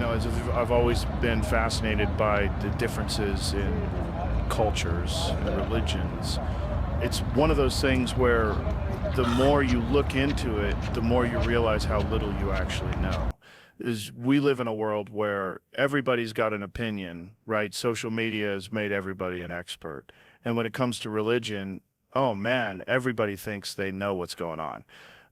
as I've always been fascinated by the differences in cultures and religions. It's one of those things where the more you look into it, the more you realize how little you actually know. Is we live in a world where everybody's got an opinion, right? Social media has made everybody an expert. And when it comes to religion, oh man, everybody thinks they know what's going on.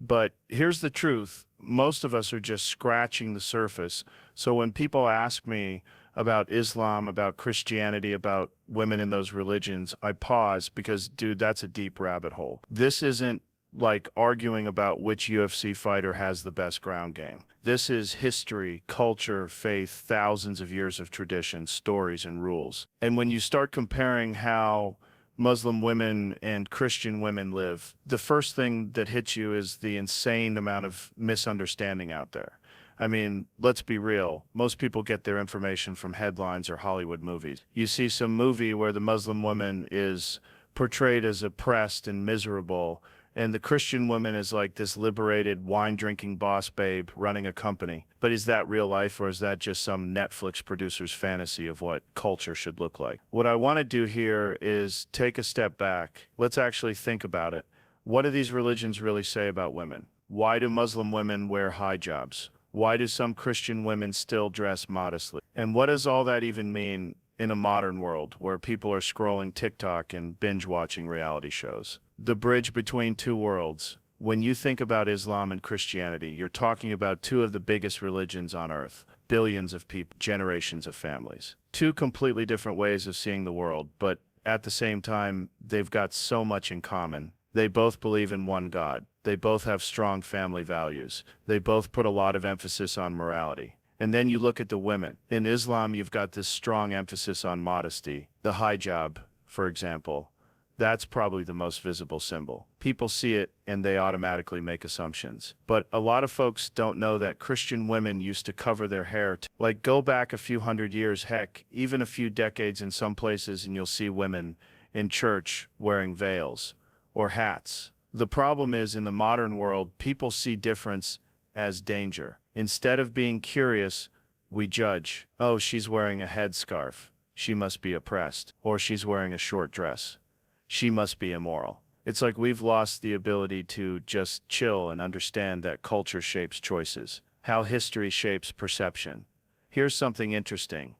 But here's the truth. Most of us are just scratching the surface. So when people ask me about Islam, about Christianity, about women in those religions, I pause because, dude, that's a deep rabbit hole. This isn't like arguing about which UFC fighter has the best ground game. This is history, culture, faith, thousands of years of tradition, stories, and rules. And when you start comparing how Muslim women and Christian women live, the first thing that hits you is the insane amount of misunderstanding out there. I mean, let's be real. Most people get their information from headlines or Hollywood movies. You see some movie where the Muslim woman is portrayed as oppressed and miserable, and the Christian woman is like this liberated, wine-drinking boss babe running a company. But is that real life, or is that just some Netflix producer's fantasy of what culture should look like? What I want to do here is take a step back. Let's actually think about it. What do these religions really say about women? Why do Muslim women wear hijabs? Why do some Christian women still dress modestly? And what does all that even mean in a modern world where people are scrolling TikTok and binge-watching reality shows? The bridge between two worlds. When you think about Islam and Christianity, you're talking about two of the biggest religions on earth, billions of people, generations of families. Two completely different ways of seeing the world, but at the same time, they've got so much in common. They both believe in one God. They both have strong family values. They both put a lot of emphasis on morality. And then you look at the women. In Islam, you've got this strong emphasis on modesty. The hijab, for example, that's probably the most visible symbol. People see it and they automatically make assumptions. But a lot of folks don't know that Christian women used to cover their hair. Like, go back a few hundred years, heck, even a few decades in some places, and you'll see women in church wearing veils or hats. The problem is, in the modern world, people see difference as danger. Instead of being curious, we judge. Oh, she's wearing a headscarf. She must be oppressed. Or she's wearing a short dress. She must be immoral. It's like we've lost the ability to just chill and understand that culture shapes choices, how history shapes perception. Here's something interesting.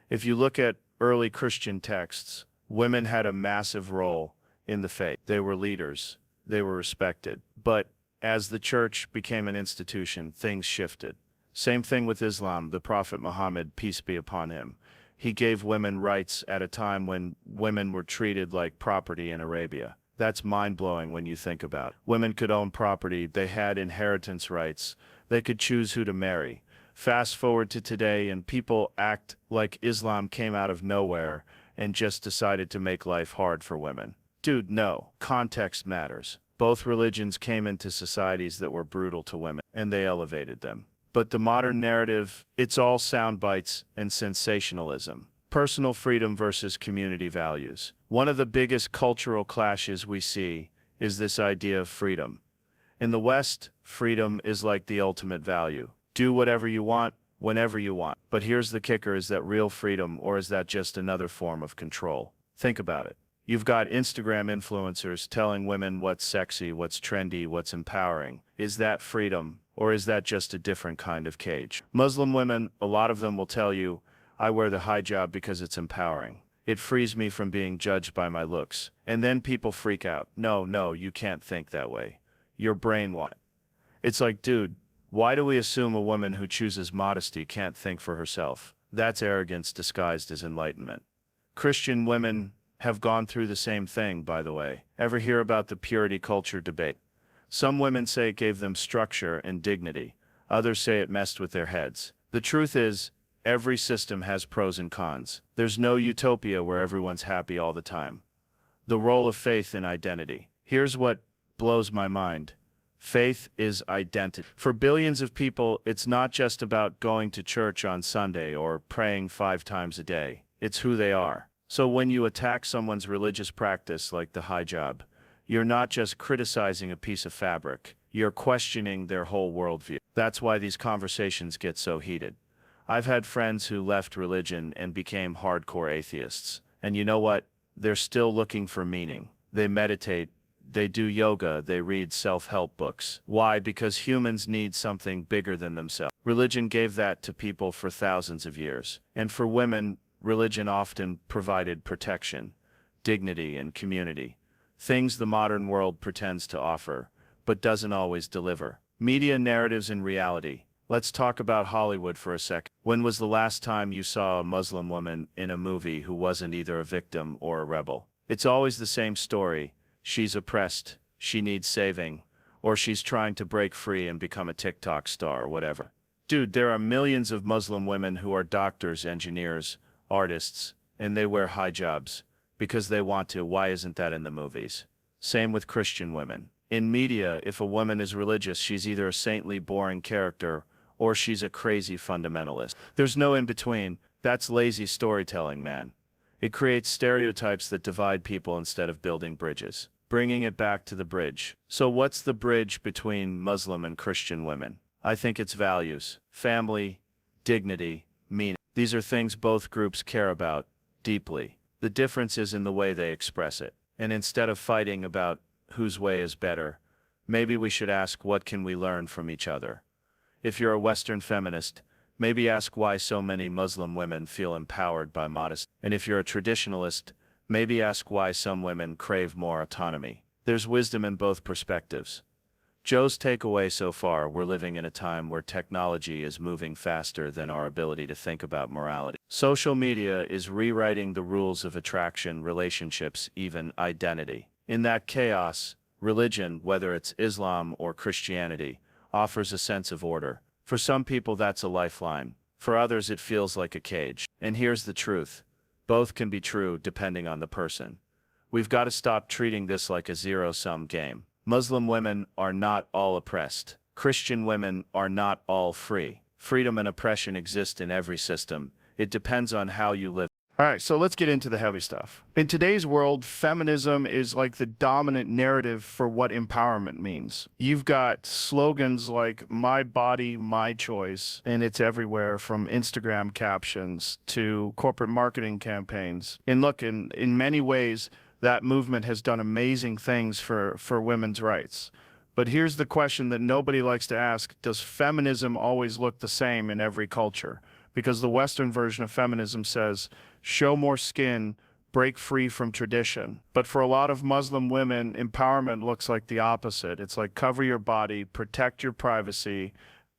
If you look at early Christian texts, women had a massive role in the faith. They were leaders. They were respected. But as the church became an institution, things shifted. Same thing with Islam. The Prophet Muhammad, peace be upon him, he gave women rights at a time when women were treated like property in Arabia. That's mind-blowing when you think about it. Women could own property. They had inheritance rights. They could choose who to marry. Fast forward to today, and people act like Islam came out of nowhere and just decided to make life hard for women. Dude, no. Context matters. Both religions came into societies that were brutal to women, and they elevated them. But the modern narrative, it's all sound bites and sensationalism. Personal freedom versus community values. One of the biggest cultural clashes we see is this idea of freedom. In the West, freedom is like the ultimate value. Do whatever you want, whenever you want. But here's the kicker, is that real freedom, or is that just another form of control? Think about it. You've got Instagram influencers telling women what's sexy, what's trendy, what's empowering. Is that freedom, or is that just a different kind of cage? Muslim women, a lot of them will tell you, I wear the hijab because it's empowering. It frees me from being judged by my looks. And then people freak out. No, you can't think that way. Your brain won't. It's like, dude, why do we assume a woman who chooses modesty can't think for herself? That's arrogance disguised as enlightenment. Christian women have gone through the same thing, by the way. Ever hear about the purity culture debate? Some women say it gave them structure and dignity. Others say it messed with their heads. The truth is, every system has pros and cons. There's no utopia where everyone's happy all the time. The role of faith in identity. Here's what blows my mind. Faith is identity. For billions of people, it's not just about going to church on Sunday or praying 5 times a day. It's who they are. So when you attack someone's religious practice like the hijab, you're not just criticizing a piece of fabric, you're questioning their whole worldview. That's why these conversations get so heated. I've had friends who left religion and became hardcore atheists. And you know what? They're still looking for meaning. They meditate, they do yoga, they read self-help books. Why? Because humans need something bigger than themselves. Religion gave that to people for thousands of years. And for women, religion often provided protection, dignity, and community. Things the modern world pretends to offer, but doesn't always deliver. Media narratives and reality. Let's talk about Hollywood for a sec. When was the last time you saw a Muslim woman in a movie who wasn't either a victim or a rebel? It's always the same story. She's oppressed, she needs saving, or she's trying to break free and become a TikTok star or whatever. Dude, there are millions of Muslim women who are doctors, engineers, artists, and they wear hijabs because they want to. Why isn't that in the movies? Same with Christian women. In media, if a woman is religious, she's either a saintly, boring character or she's a crazy fundamentalist. There's no in between. That's lazy storytelling, man. It creates stereotypes that divide people instead of building bridges. Bringing it back to the bridge. So what's the bridge between Muslim and Christian women? I think it's values, family, dignity, meaning. These are things both groups care about deeply. The difference is in the way they express it. And instead of fighting about whose way is better, maybe we should ask, what can we learn from each other? If you're a Western feminist, maybe ask why so many Muslim women feel empowered by modesty. And if you're a traditionalist, maybe ask why some women crave more autonomy. There's wisdom in both perspectives. Joe's takeaway so far: we're living in a time where technology is moving faster than our ability to think about morality. Social media is rewriting the rules of attraction, relationships, even identity. In that chaos, religion, whether it's Islam or Christianity, offers a sense of order. For some people, that's a lifeline. For others, it feels like a cage. And here's the truth: both can be true depending on the person. We've got to stop treating this like a zero-sum game. Muslim women are not all oppressed. Christian women are not all free. Freedom and oppression exist in every system. It depends on how you live. All right, so let's get into the heavy stuff. In today's world, feminism is like the dominant narrative for what empowerment means. You've got slogans like "my body, my choice," and it's everywhere, from Instagram captions to corporate marketing campaigns. And look, in many ways, that movement has done amazing things for women's rights. But here's the question that nobody likes to ask: does feminism always look the same in every culture? Because the Western version of feminism says, show more skin, break free from tradition. But for a lot of Muslim women, empowerment looks like the opposite. It's like cover your body, protect your privacy,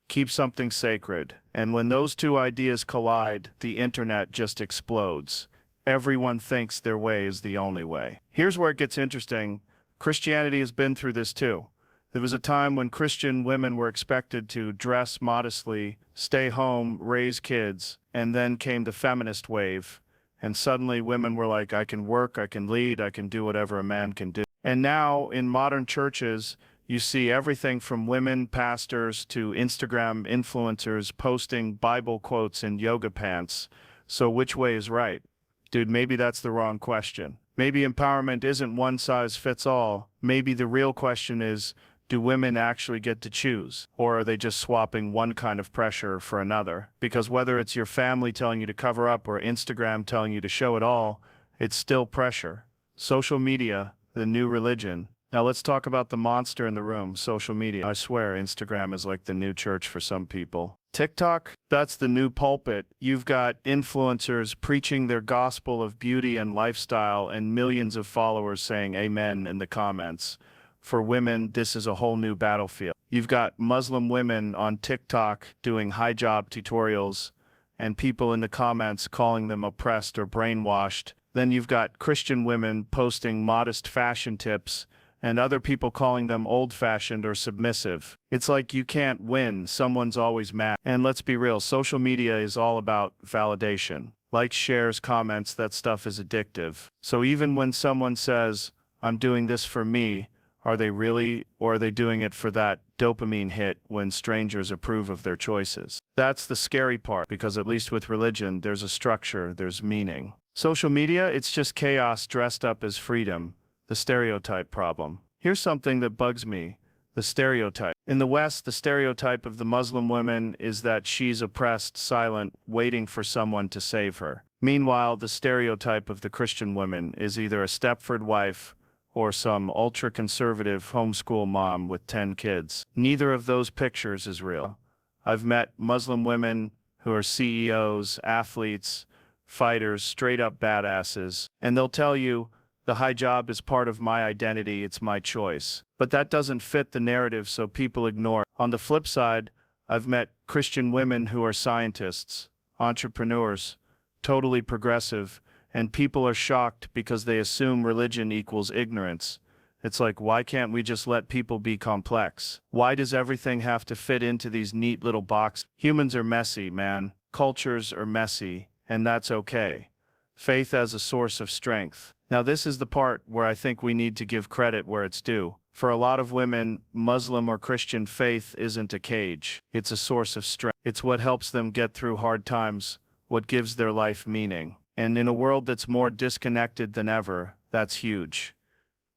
keep something sacred. And when those two ideas collide, the internet just explodes. Everyone thinks their way is the only way. Here's where it gets interesting. Christianity has been through this too. There was a time when Christian women were expected to dress modestly, stay home, raise kids, and then came the feminist wave. And suddenly women were like, I can work, I can lead, I can do whatever a man can do. And now in modern churches, you see everything from women pastors to Instagram influencers posting Bible quotes in yoga pants. So which way is right? Dude, maybe that's the wrong question. Maybe empowerment isn't one size fits all. Maybe the real question is, do women actually get to choose? Or are they just swapping one kind of pressure for another? Because whether it's your family telling you to cover up or Instagram telling you to show it all, it's still pressure. Social media, the new religion. Now let's talk about the monster in the room, social media. I swear Instagram is like the new church for some people. TikTok, that's the new pulpit. You've got influencers preaching their gospel of beauty and lifestyle and millions of followers saying amen in the comments. For women, this is a whole new battlefield. You've got Muslim women on TikTok doing hijab tutorials and people in the comments calling them oppressed or brainwashed. Then you've got Christian women posting modest fashion tips and other people calling them old-fashioned or submissive. It's like you can't win, someone's always mad. And let's be real, social media is all about validation. Likes, shares, comments, that stuff is addictive. So even when someone says, I'm doing this for me, are they really, or are they doing it for that dopamine hit when strangers approve of their choices? That's the scary part, because at least with religion, there's a structure, there's meaning. Social media, it's just chaos dressed up as freedom. The stereotype problem. Here's something that bugs me. The stereotype. In the West, the stereotype of the Muslim woman is that she's oppressed, silent, waiting for someone to save her. Meanwhile, the stereotype of the Christian woman is either a Stepford wife or some ultra-conservative homeschool mom with 10 kids. Neither of those pictures is real. I've met Muslim women who are CEOs, athletes, fighters, straight-up badasses, and they'll tell you, the hijab is part of my identity, it's my choice. But that doesn't fit the narrative, so people ignore. On the flip side, I've met Christian women who are scientists, entrepreneurs, totally progressive, and people are shocked because they assume religion equals ignorance. It's like, why can't we just let people be complex? Why does everything have to fit into these neat little boxes? Humans are messy, man. Cultures are messy, and that's okay. Faith as a source of strength. Now this is the part where I think we need to give credit where it's due. For a lot of women, Muslim or Christian faith isn't a cage. It's a source of strength. It's what helps them get through hard times, what gives their life meaning. And in a world that's more disconnected than ever, that's huge.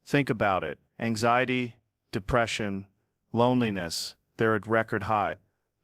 Think about it. Anxiety, depression, loneliness, they're at record high.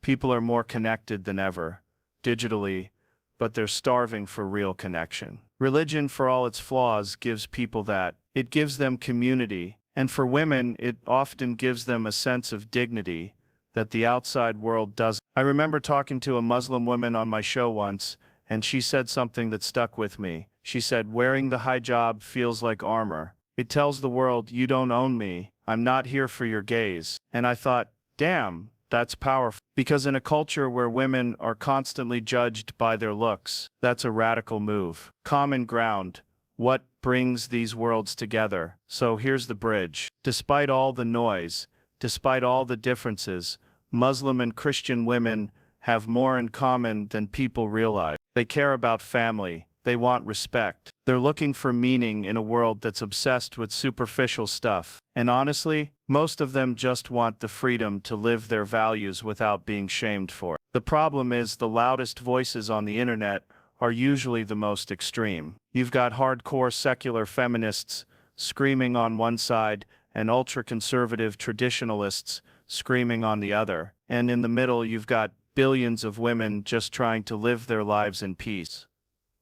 People are more connected than ever, digitally, but they're starving for real connection. Religion, for all its flaws, gives people that. It gives them community, and for women, it often gives them a sense of dignity that the outside world doesn't. I remember talking to a Muslim woman on my show once, and she said something that stuck with me. She said, wearing the hijab feels like armor. It tells the world, you don't own me, I'm not here for your gaze. And I thought, damn, that's powerful. Because in a culture where women are constantly judged by their looks, that's a radical move. Common ground. What brings these worlds together? So here's the bridge. Despite all the noise, despite all the differences, Muslim and Christian women have more in common than people realize. They care about family. They want respect. They're looking for meaning in a world that's obsessed with superficial stuff. And honestly, most of them just want the freedom to live their values without being shamed for it. The problem is the loudest voices on the internet are usually the most extreme. You've got hardcore secular feminists screaming on one side and ultra-conservative traditionalists screaming on the other. And in the middle, you've got billions of women just trying to live their lives in peace.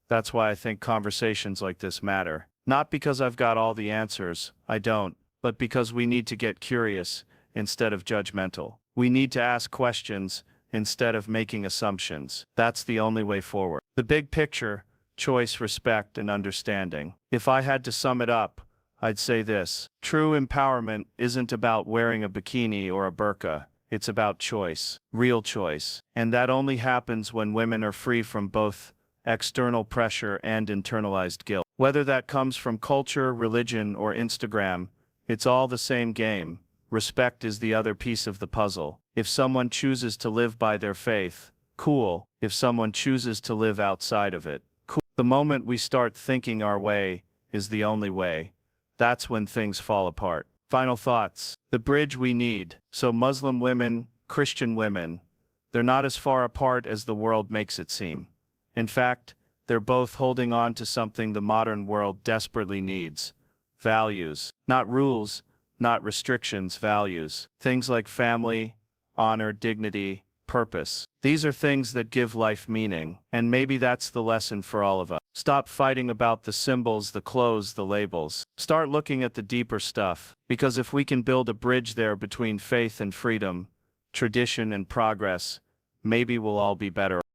That's why I think conversations like this matter. Not because I've got all the answers, I don't, but because we need to get curious instead of judgmental. We need to ask questions instead of making assumptions. That's the only way forward. The big picture, choice, respect, and understanding. If I had to sum it up, I'd say this. True empowerment isn't about wearing a bikini or a burqa. It's about choice, real choice. And that only happens when women are free from both external pressure and internalized guilt. Whether that comes from culture, religion, or Instagram, it's all the same game. Respect is the other piece of the puzzle. If someone chooses to live by their faith, cool. If someone chooses to live outside of it, cool. The moment we start thinking our way is the only way, that's when things fall apart. Final thoughts. The bridge we need. So Muslim women, Christian women, they're not as far apart as the world makes it seem. In fact, they're both holding on to something the modern world desperately needs. Values. Not rules, not restrictions, values. Things like family, honor, dignity, purpose. These are things that give life meaning, and maybe that's the lesson for all of us. Stop fighting about the symbols, the clothes, the labels. Start looking at the deeper stuff, because if we can build a bridge there between faith and freedom, tradition and progress, maybe we'll all be better.